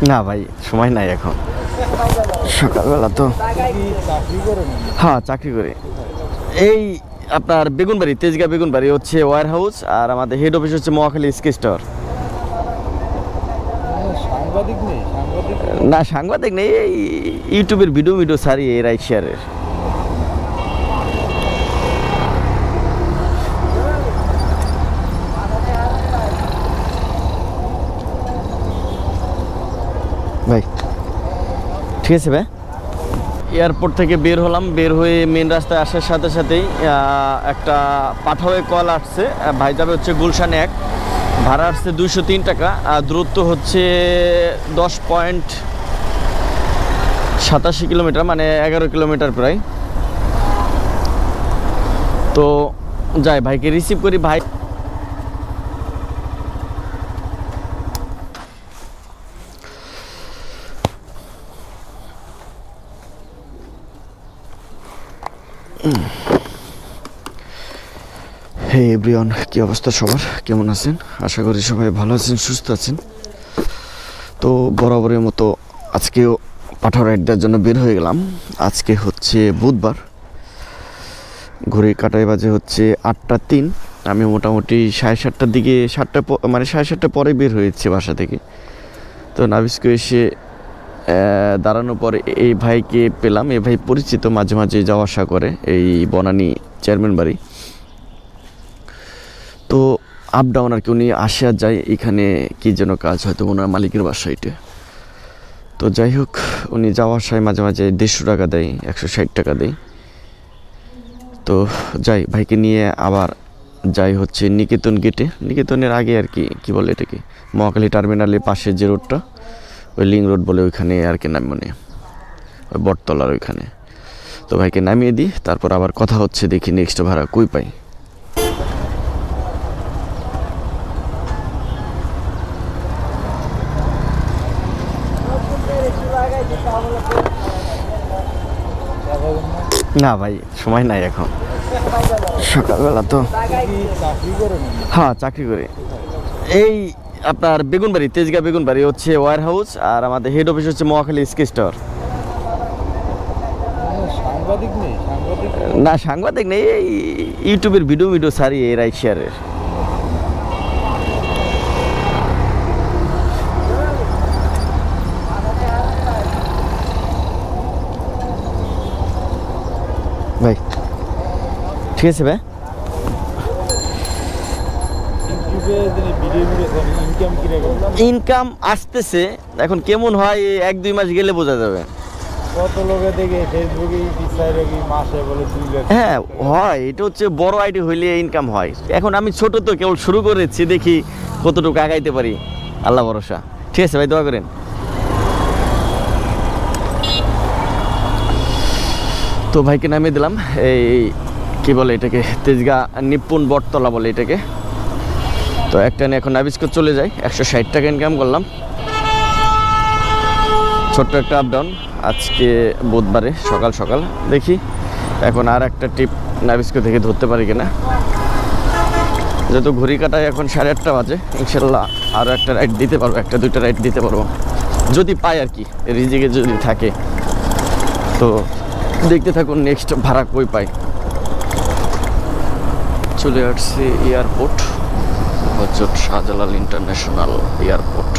না ভাই, সময় নাই এখন, সকালবেলা তো। হ্যাঁ, চাকরি করি। এই আপনার বেগুনবাড়ি, তেজগাঁ বেগুনবাড়ি হচ্ছে ওয়্যার হাউস, আর আমাদের হেড অফিস হচ্ছে মহাখালী স্কেচ টাওয়ার। না, সাংবাদিক নেই, এই ইউটিউবের ভিডিও সারি এই রাইড শেয়ারের। ভাই ঠিক আছে ভাই। এয়ারপোর্ট থেকে বের হলাম, বের হয়ে মেন রাস্তায় আসার সাথে সাথেই একটা পাঠাওয়ে কল আসছে, ভাই যাবে হচ্ছে গুলশান 1, ভাড়া আসছে 203 টাকা, আর দূরত্ব হচ্ছে 10.87 কিলোমিটার, মানে 11 কিলোমিটার প্রায়। তো যাই, ভাইকে রিসিভ করি। ভাই হে এভরিওয়ান, কী অবস্থা সবার, কেমন আছেন? আশা করি সবাই ভালো আছেন, সুস্থ আছেন। তো বরাবরের মতো আজকেও পাঠাও রাইড দেওয়ার জন্য বের হয়ে গেলাম। আজকে হচ্ছে বুধবার, ঘড়ি কাটায় বাজে হচ্ছে 8টা 3। আমি মোটামুটি 7:30টার দিকে, মানে 7:30টার পরে বের হয়েছে বাসা থেকে। তো নাবিস্কো এসে দাঁড়ানোর পরে এই ভাইকে পেলাম। এই ভাই পরিচিত, মাঝে মাঝে যাওয়া আসা করে এই বনানী চেয়ারম্যান বাড়ি। তো আপ ডাউন আর কি, উনি আসে আর যায়, এখানে কী যেন কাজ, হয়তো ওনার মালিকের বাসা এটা। তো যাই হোক, উনি যাওয়া আসায় মাঝে মাঝে 150 টাকা দেয়, 160 টাকা দেয়। তো যাই, ভাইকে নিয়ে আবার যাই হচ্ছে নিকেতন গেটে, নিকেতনের আগে আর কি, কী বলে এটাকে, মহাখালী টার্মিনালের পাশে যে রোডটা, ওই লিং রোড বলে, ওইখানে আর কি নাম, মানে ওই বটতলার ওইখানে। তো ভাইকে নামিয়ে দিই, তারপর আবার কথা হচ্ছে, দেখি নেক্সট ভাড়া কই পাই। না ভাই, সময় নাই এখন, সকালবেলা তো। হ্যাঁ, চাকরি করি। এই আপনার বেগুনবাড়ি, তেজগাঁ বেগুনবাড়ি হচ্ছে ওয়্যার হাউস, আর আমাদের হেড অফিস হচ্ছে মহাখালী স্কেচ টাওয়ার। না, সাংবাদিক নেই, এই ইউটিউবের ভিডিও সারি এই রাইড শেয়ারের। ভাই ঠিক আছে ভাই। ইনকাম আসতেছে, এখন কেমন হয় 1-2 মাস গেলে বোঝা যাবে। কত লোকে দেখে ফেসবুকে মাসে বলে 2 লাখ। হ্যাঁ হয়, এটা হচ্ছে বড় আইডি হইলে ইনকাম হয়। এখন আমি ছোট তো, কেবল শুরু করেছি, দেখি কতটুকু আগাইতে পারি, আল্লাহ ভরসা। ঠিক আছে ভাই, দোয়া করেন। তো ভাইকে নামিয়ে দিলাম, এই কি বলে এটাকে, তেজগাঁ নিপুণ বটতলা বলে এটাকে। তো একটা নিয়ে এখন নাবিস্কো চলে যাই, 160 টাকা ইনকাম করলাম, ছোট্ট একটা আপ ডাউন। আজকে বুধবারে সকাল সকাল দেখি এখন আর একটা ট্রিপ নাবিস্কো থেকে ধরতে পারি কিনা। যেহেতু ঘড়ি কাটায় এখন 8:30 বাজে, ইনশাল্লাহ আরও একটা রাইড দিতে পারবো, 1-2টা রাইড দিতে পারবো যদি পাই আর কি, রিজিকে যদি থাকে। তো দেখতে থাকুন নেক্সট ভাড়া কই পাই। চলে আসছি এয়ারপোর্ট, হজরত শাহজালাল ইন্টারন্যাশনাল এয়ারপোর্ট।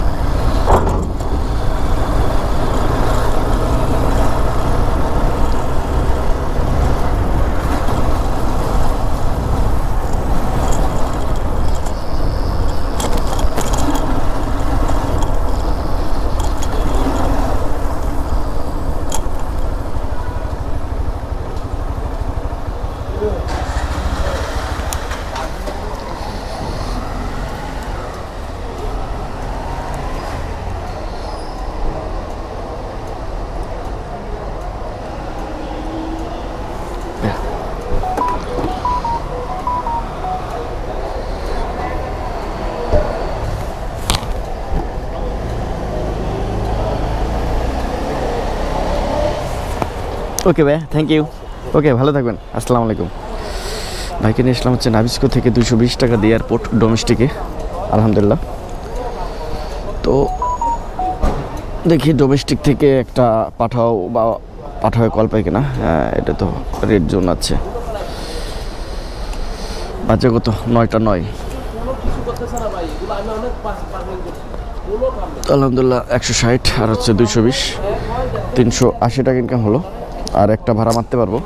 ওকে ভাই, থ্যাংক ইউ। ওকে, ভালো থাকবেন, আসসালামু আলাইকুম। ভাইকে নিয়ে আসলাম হচ্ছে নাবিস্কো থেকে 220 টাকা দিয়ে এয়ারপোর্ট ডোমেস্টিকে, আলহামদুলিল্লাহ। তো দেখি ডোমেস্টিক থেকে একটা পাঠাও বা পাঠাও কল পাই কিনা। হ্যাঁ, এটা তো রেড জোন আছে। বাজে কত? 9টা 9। আলহামদুলিল্লাহ 160 আর হচ্ছে 220, 380 টাকা ইনকাম হলো। আর একটা ভাড়া মারতে পারবো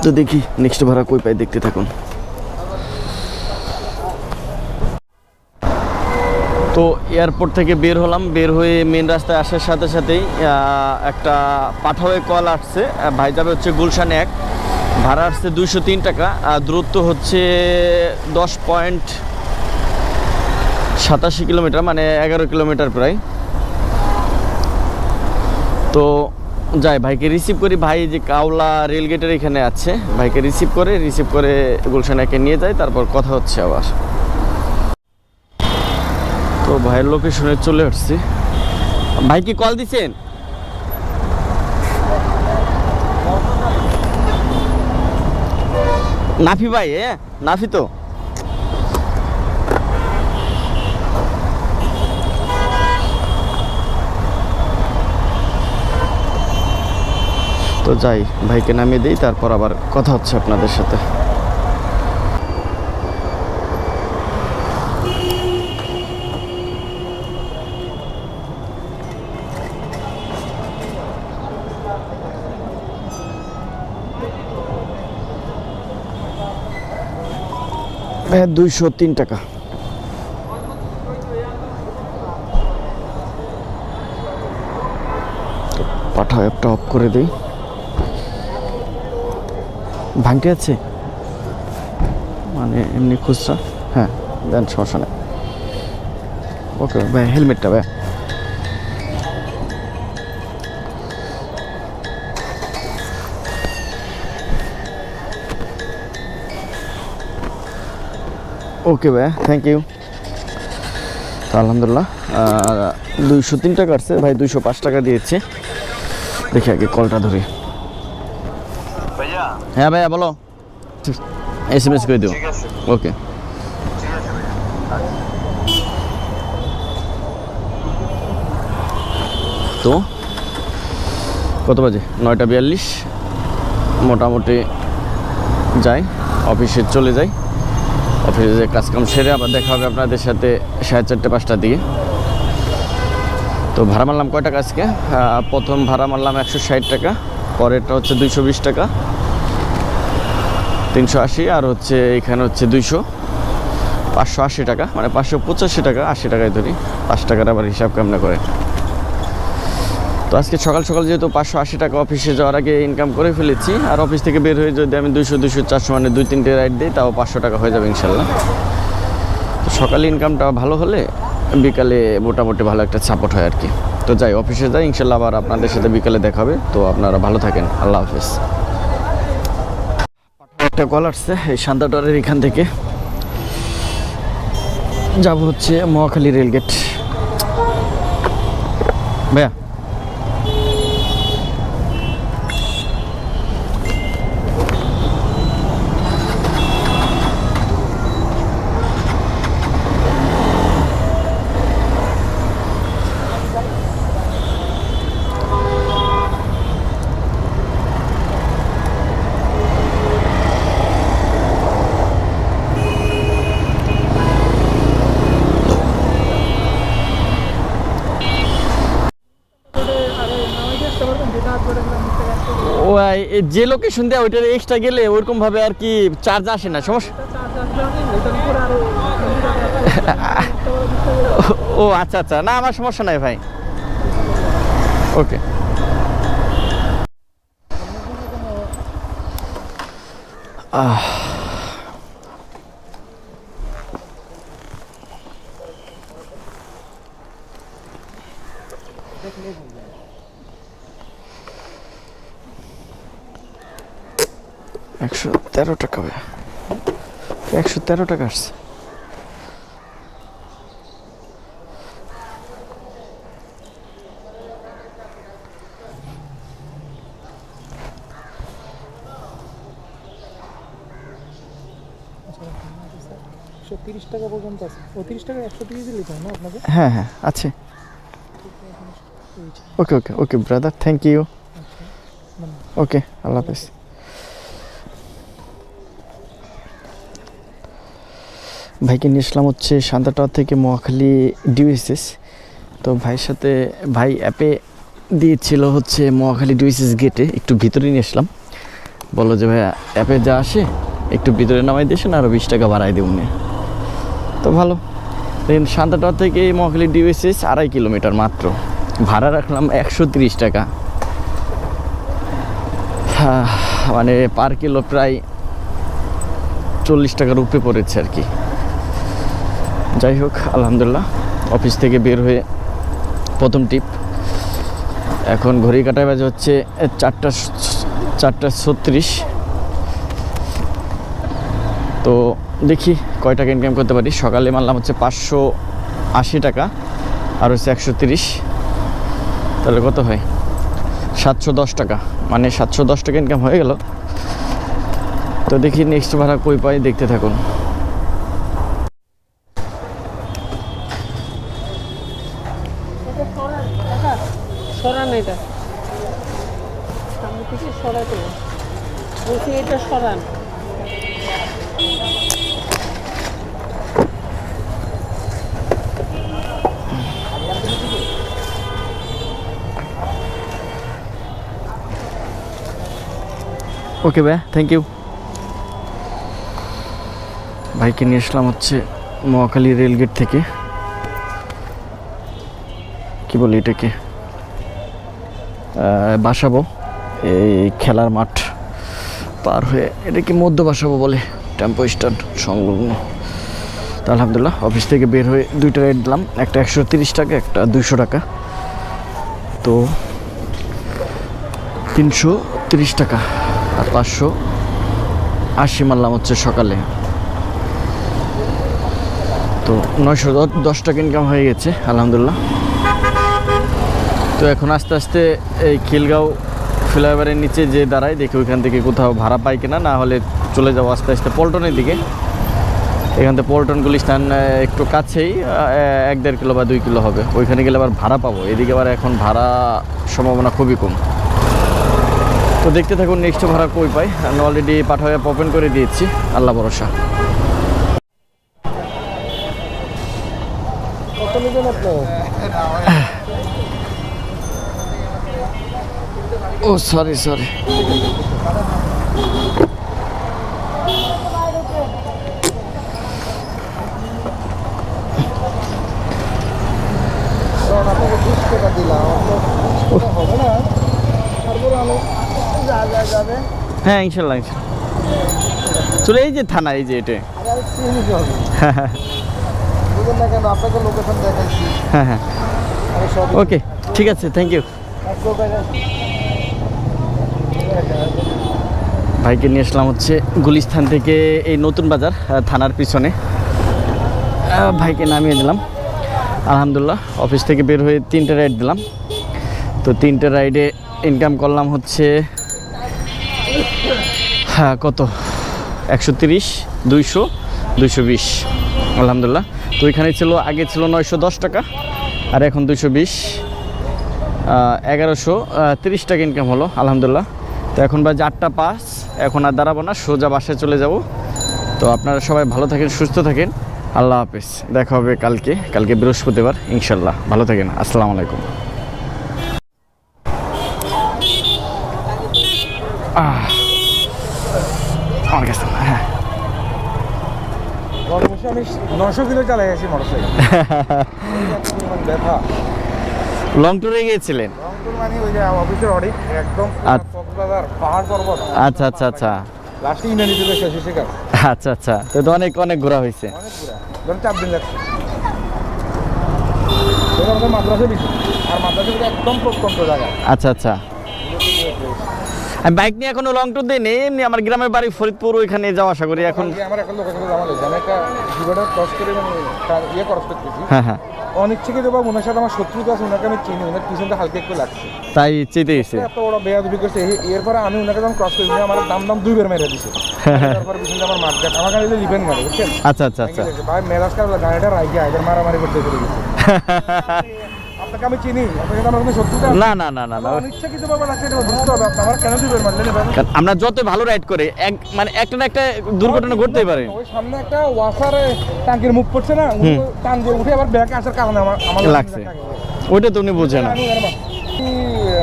তো দেখি নেক্সট ভাড়া কই পাই, দেখতে থাকুন। তো এয়ারপোর্ট থেকে বের হলাম, বের হয়ে মেন রাস্তায় আসার সাথে সাথেই একটা পাঠাওয়ে কল আসছে। ভাই যাবে হচ্ছে গুলশান 1, ভাড়া আসছে 203 টাকা, আর দূরত্ব হচ্ছে 10.87 কিলোমিটার, মানে 11 কিলোমিটার প্রায়। তো যাই, ভাইকে রিসিভ করি। ভাই যে কাওলা রেলগেটের এখানে আছে, ভাইকে রিসিভ করে গুলশান 1-এ নিয়ে যাই, তারপর কথা হচ্ছে আবার। তো ভাইয়ের লোকেশনে চলে আসছি। ভাই কি কল দিছেন? নাফি ভাই? হ্যাঁ নাফি। তো যাই, ভাইকে নামিয়ে দিই, তারপর আবার কথা হচ্ছে আপনাদের সাথে। হ্যাঁ, 203 টাকা। পাঠাও অ্যাপটা অফ করে দিই। ভাঙতে আছে মানে এমনি খুচরা? হ্যাঁ দেন, সমস্যা নেই। ওকে ভাই, হেলমেটটা ভাই। ওকে ভাই, থ্যাংক ইউ। তো আলহামদুলিল্লাহ 203 টাকা আসছে, ভাই 205 টাকা দিয়েছে। দেখি আগে কলটা ধরি। হ্যাঁ ভাইয়া বলো, SMS করে দিও। ওকে। তো কত বাজে? 9টা 42। মোটামুটি যাই, অফিসে চলে যাই। অফিসে যে কাজকাম সেরে আবার দেখা হবে আপনাদের সাথে 4:30-5টার দিকে। তো ভাড়া মারলাম কয় টাকা আজকে? প্রথম ভাড়া মারলাম 160 টাকা, পরেরটা হচ্ছে 220 টাকা, 380, আর হচ্ছে এখানে হচ্ছে 200, 580 টাকা, মানে 585 টাকা, 80 টাকায় ধরি। 5 টাকার আবার হিসাব কেমনে করে। তো আজকে সকাল সকাল যেহেতু 580 টাকা অফিসে যাওয়ার আগে ইনকাম করে ফেলেছি, আর অফিস থেকে বের হয়ে যদি আমি 200-400 মানে 2-3টে রাইড দিই, তাও 500 টাকা হয়ে যাবে ইনশাল্লাহ। তো সকালে ইনকামটা ভালো হলে বিকালে মোটামুটি ভালো একটা সাপোর্ট হয় আর কি। তো যাই, অফিসে যাই, ইনশাল্লাহ আবার আপনাদের সাথে বিকালে দেখা হবে। তো আপনারা ভালো থাকেন, আল্লাহ হাফেজ। একটা কল আসছে এই শান্তাটরের এখান থেকে, যাব হচ্ছে মহাখালী রেলগেট। ভাইয়া যে লোকেশন দেয় ওইটার এক্সট্রা গেলে ওইরকম ভাবে আর কি চার্জ আসে না, সমস্যা। ও আচ্ছা আচ্ছা, না আমার সমস্যা নাই ভাই। ওকে। $113 টাকা, 113 টাকা আসছে। $130 টাকা পর্যন্ত আছে। 30 টাকা 130 দিলেই হয় না আপনাকে? হ্যাঁ হ্যাঁ আছে। দিচ্ছি। ওকে ওকে ওকে ব্রাদার, থ্যাংক ইউ। ওকে, আল্লাহ হাফেজ। ভাইকে নিয়ে আসলাম হচ্ছে শান্তাটাওয়ার থেকে মহাখালী ডিউএসএস। তো ভাইয়ের সাথে ভাই অ্যাপে দিয়েছিল হচ্ছে মহাখালী ডিউএসএস গেটে, একটু ভিতরে নিয়ে আসলাম। বললো যে ভাইয়া অ্যাপে যা আসে একটু ভিতরে নামাই দিয়েছেন, আরও 20 টাকা বাড়াই দেব উনি। তো ভালো। দেন শান্তাটাওয়ার থেকে মহাখালী ডিউএসএস 2.5 কিলোমিটার মাত্র, ভাড়া রাখলাম 130 টাকা। মানে পার কিলো প্রায় 40 টাকার উপরে পড়েছে আর কি। যাই হোক, আলহামদুলিল্লাহ অফিস থেকে বের হয়ে প্রথম টিপ। এখন ঘড়ি কাটায় বাজে হচ্ছে 4:36। তো দেখি কয় টাকা ইনকাম করতে পারি। সকালে মারলাম হচ্ছে 580 টাকা, আর হচ্ছে 130, তাহলে কত হয়? 710 টাকা, মানে 710 টাকা ইনকাম হয়ে গেল। তো দেখি নেক্সট ভাড়া কই পাই, দেখতে থাকুন। সরান এটা সামনে থেকে সরাতে বলছি, এটা সরান। ওকে ভাই, থ্যাংক ইউ। ভাইকে নিয়ে আসলাম হচ্ছে মহাখালী রেলগেট থেকে, কি বলি এটাকে, বাসাবো এই খেলার মাঠ পার হয়ে, এটাকে মধ্য বাসাবো বলে, টেম্পো স্ট্যান্ড সংলগ্ন। তো আলহামদুলিল্লাহ অফিস থেকে বের হয়ে 2টা রাইড দিলাম, একটা 130 টাকা, একটা 200 টাকা। তো 330 টাকা আর 580 মারলাম হচ্ছে সকালে। তো 910 টাকা ইনকাম হয়ে গেছে আলহামদুলিল্লাহ। তো এখন আস্তে আস্তে এই খিলগাঁও ফ্লাইওভারের নিচে যে দাঁড়ায়, দেখি ওইখান থেকে কোথাও ভাড়া পাই কিনা, না হলে চলে যাবো আস্তে আস্তে পল্টনের দিকে। এখান থেকে পল্টন গুলিস্তান একটু কাছেই, 1-1.5 কিলো বা 2 কিলো হবে। ওইখানে গেলে আবার ভাড়া পাবো, এদিকে আবার এখন ভাড়া সম্ভাবনা খুবই কম। তো দেখতে থাকুন নেক্সট ভাড়া কই পাই। আমি অলরেডি পাঠায় ওপেন করে দিয়েছি, আল্লাহ ভরসা। কত নেবেন আপনি? ও সরি সরি, আপনাকে 20 টাকা দিলাম, আপনার 20 টাকা হবে না? তারপরে আমি যাবে হ্যাঁ ইনশাল্লাহ ইনশাল্লাহ। চলে এই যে থানা, এই যে এটা। আর চিনি হবে বুঝলেন না কেন? আপনাকে লোকেশন দেখাইছি। হ্যাঁ হ্যাঁ, আমি সব ওকে ঠিক আছে, থ্যাংক ইউ। ভাইকে নিয়ে আসলাম হচ্ছে গুলিস্তান থেকে এই নতুন বাজার থানার পিছনে। ভাইকে নামিয়ে দিলাম আলহামদুলিল্লাহ। অফিস থেকে বের হয়ে 3টে রাইড দিলাম। তো 3টে রাইডে ইনকাম করলাম হচ্ছে কত, 130, 200, 220 আলহামদুলিল্লাহ। তো ওইখানে ছিল, আগে ছিল 910 টাকা, আর এখন 220, 1130 টাকা ইনকাম হলো আলহামদুলিল্লাহ। তো এখন বাজে 8:05, এখন আর দাঁড়াবো না, সোজা বাসায় চলে যাব। তো আপনারা সবাই ভালো থাকেন, সুস্থ থাকেন, আল্লাহ হাফেজ। দেখা হবে কালকে বৃহস্পতিবার ইনশাল্লাহ। ভালো থাকেন, আসসালামু আলাইকুম। আমার কাছে হ্যাঁ, গরমে আমি 900 কিলো চালাই গেছি মোটরসাইকেল। ব্যথা। লং ট্যুরে গিয়েছিলেন? রংপুর মানে ওই যে অফিসের অডিট, একদম কক্সবাজার পাহাড় পর্বত। আচ্ছা আচ্ছা আচ্ছা লাস্টে ইনানি চলে শেষ হয়েছে কাজ। আচ্ছা আচ্ছা, তো অনেক অনেক ঘোরা হয়েছে। অনেক পুরা ধরুন 4 দিন লাগছে। এটা আমাদের মাদ্রাসা দিচ্ছে, আর মাদ্রাসা থেকে একদম প্রত্যন্ত জায়গা। আচ্ছা আচ্ছা, আমি বাইক নিয়ে এখনো লং ট্যুর দিইনি, এমনি আমার গ্রামের বাড়ি ফরিদপুর, ওইখানে যাওয়া আসা করি এখন। আমার একটা লোকের সাথে জানা আমি একটা জীবনটা ক্রস করে মানে ক্রস করতেছি। হ্যাঁ হ্যাঁ, অনেক থেকে দেবো, ওনার সাথে আমার শত্রুতা আছে, ওনাকে আমি চিনি, ওনার পিছনটা হালকা একটু লাগছে, তাই চেতে গেছে। এত বড় বেয়াদবি করছে। এরপরে আমি ওনাকে যখন ক্রস করি, আমার দাম 2 বার মেরে দিছে। তারপর পিছনটা আমার মাঠ গাছ, আমার গাড়ি লিভেন গাড়ি, বুঝছেন? আচ্ছা আচ্ছা আচ্ছা, ভাই মেরাজ কার গাড়িটা রাইগে এদের মারামারি করতে চলে গেছে। আপনাকে আমি চিনি, আপনাকে তো আমার কোনো শত্রুতা না না না না না অনিচ্ছাকৃতভাবে লাগছে, এটা বুঝতে হবে। আমার কেন 2 বের মারলেন এভাবে? কারণ আমরা যত ভালো রাইড করে মানে একটা না একটা দুর্ঘটনা ঘটতেই পারে। ওই সামনে একটা ওয়াসারে ট্যাঙ্কের মুখ পড়ছে না, উনি টান দিয়ে উঠে আবার ব্যাকে আসার কারণে আমার লাগছে। ওইটা তো উনি বোঝে না।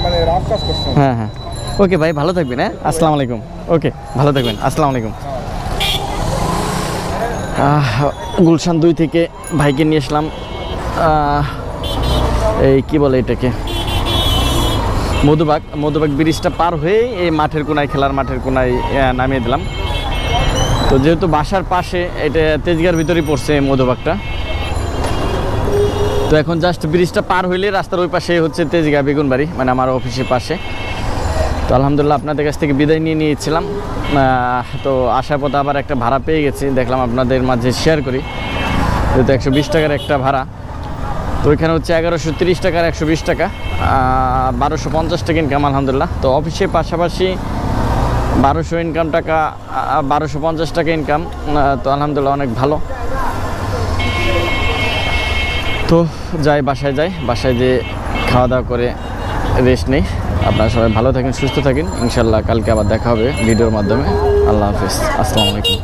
মানে রাত কাজ করছে। হ্যাঁ হ্যাঁ, ওকে ভাই, ভালো থাকবেন। হ্যাঁ, আসসালামু আলাইকুম। ওকে, ভালো থাকবেন, আসসালামু আলাইকুম। গুলশান 2 থেকে ভাইকে নিয়ে আসলাম এই কি বলে এটাকে, মধুবাগ ব্রিজটা পার হয়ে এই মাঠের কোনায়, খেলার মাঠের কোনায় নামিয়ে দিলাম। তো যেহেতু বাসার পাশে, এটা তেজগাঁর ভিতরেই পড়ছে মধুবাগটা, তো এখন জাস্ট ব্রিজটা পার হইলে রাস্তার ওই পাশে হচ্ছে তেজগাঁ বেগুনবাড়ি, মানে আমার অফিসের পাশে। তো আলহামদুলিল্লাহ আপনাদের কাছ থেকে বিদায় নিয়েছিলাম। তো আসার পথে আবার একটা ভাড়া পেয়ে গেছি, দেখলাম আপনাদের মাঝে শেয়ার করি। যেহেতু 120 টাকার একটা ভাড়া, তো ওইখানে হচ্ছে 1130 টাকার 120 টাকা, 1250 টাকা ইনকাম আলহামদুলিল্লাহ। তো অফিসের পাশাপাশি 1250 টাকা ইনকাম, তো আলহামদুলিল্লাহ অনেক ভালো। তো বাসায় যেয়ে খাওয়া দাওয়া করে রেস্ট নেই। আপনারা সবাই ভালো থাকেন, সুস্থ থাকেন। ইনশাল্লাহ কালকে আবার দেখা হবে ভিডিওর মাধ্যমে। আল্লাহ হাফিজ, আসসালামু আলাইকুম।